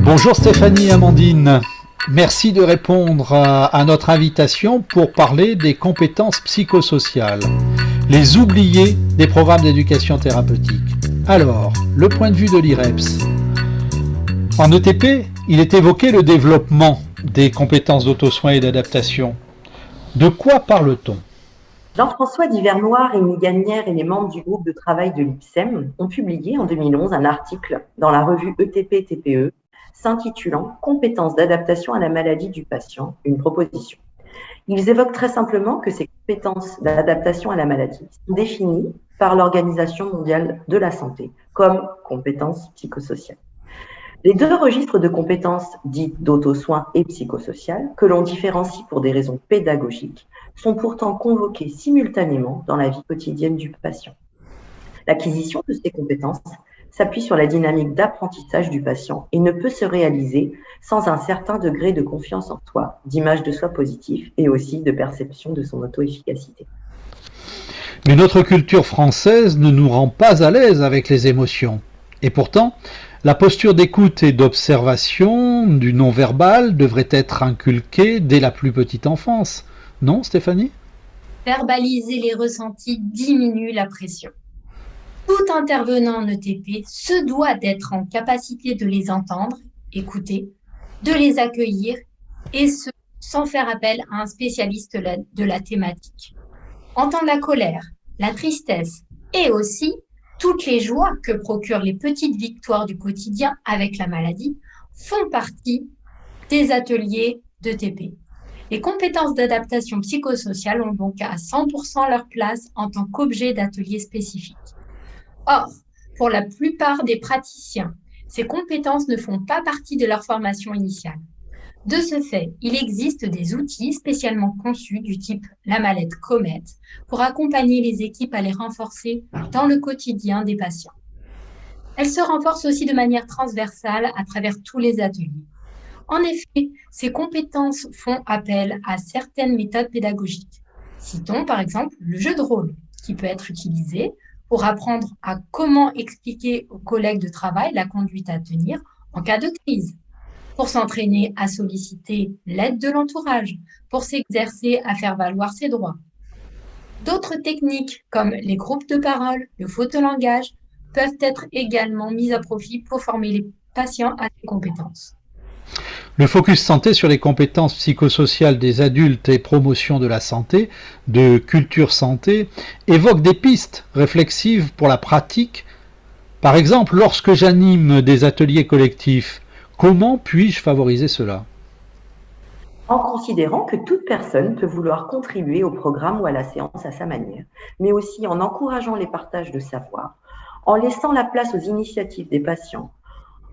Bonjour Stéphanie et Amandine, merci de répondre à notre invitation pour parler des compétences psychosociales, les oubliés des programmes d'éducation thérapeutique. Alors, le point de vue de l'IREPS. En ETP, il est évoqué le développement des compétences d'auto-soin et d'adaptation. De quoi parle-t-on ? Jean-François Divernoire, Émile Gagnère et les membres du groupe de travail de l'IPSEM ont publié en 2011 un article dans la revue ETP-TPE s'intitulant « Compétences d'adaptation à la maladie du patient, une proposition ». Ils évoquent très simplement que ces compétences d'adaptation à la maladie sont définies par l'Organisation mondiale de la santé comme compétences psychosociales. Les deux registres de compétences dites d'auto-soin et psychosociales, que l'on différencie pour des raisons pédagogiques, sont pourtant convoqués simultanément dans la vie quotidienne du patient. L'acquisition de ces compétences s'appuie sur la dynamique d'apprentissage du patient et ne peut se réaliser sans un certain degré de confiance en soi, d'image de soi positive et aussi de perception de son auto-efficacité. Mais notre culture française ne nous rend pas à l'aise avec les émotions. Et pourtant, la posture d'écoute et d'observation du non-verbal devrait être inculquée dès la plus petite enfance. Non, Stéphanie ? Verbaliser les ressentis diminue la pression. Tout intervenant en ETP se doit d'être en capacité de les entendre, écouter, de les accueillir, et ce, sans faire appel à un spécialiste de la thématique. Entendre la colère, la tristesse et aussi toutes les joies que procurent les petites victoires du quotidien avec la maladie font partie des ateliers d'ETP. Les compétences d'adaptation psychosociale ont donc à 100% leur place en tant qu'objet d'ateliers spécifiques. Or, pour la plupart des praticiens, ces compétences ne font pas partie de leur formation initiale. De ce fait, il existe des outils spécialement conçus du type la mallette Comet pour accompagner les équipes à les renforcer dans le quotidien des patients. Elles se renforcent aussi de manière transversale à travers tous les ateliers. En effet, ces compétences font appel à certaines méthodes pédagogiques. Citons par exemple le jeu de rôle, qui peut être utilisé pour apprendre à comment expliquer aux collègues de travail la conduite à tenir en cas de crise, pour s'entraîner à solliciter l'aide de l'entourage, pour s'exercer à faire valoir ses droits. D'autres techniques, comme les groupes de parole, le photolangage, peuvent être également mises à profit pour former les patients à ces compétences. Le focus santé sur les compétences psychosociales des adultes et promotion de la santé, de culture santé, évoque des pistes réflexives pour la pratique. Par exemple, lorsque j'anime des ateliers collectifs, comment puis-je favoriser cela ? En considérant que toute personne peut vouloir contribuer au programme ou à la séance à sa manière, mais aussi en encourageant les partages de savoir, en laissant la place aux initiatives des patients,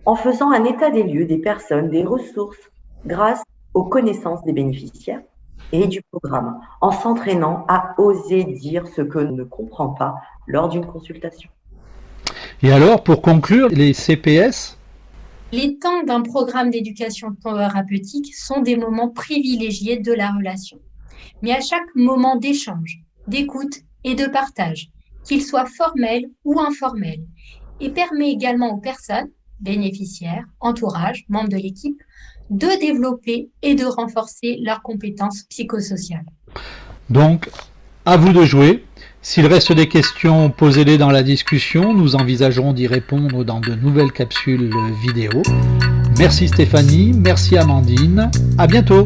en faisant un état des lieux des personnes, des ressources, grâce aux connaissances des bénéficiaires et du programme, en s'entraînant à oser dire ce que l'on ne comprend pas lors d'une consultation. Et alors, pour conclure, les CPS ? Les temps d'un programme d'éducation thérapeutique sont des moments privilégiés de la relation. Mais à chaque moment d'échange, d'écoute et de partage, qu'il soit formel ou informel, et permet également aux personnes, bénéficiaires, entourage, membres de l'équipe, de développer et de renforcer leurs compétences psychosociales. Donc, à vous de jouer. S'il reste des questions, posez-les dans la discussion. Nous envisagerons d'y répondre dans de nouvelles capsules vidéo. Merci Stéphanie, merci Amandine. À bientôt.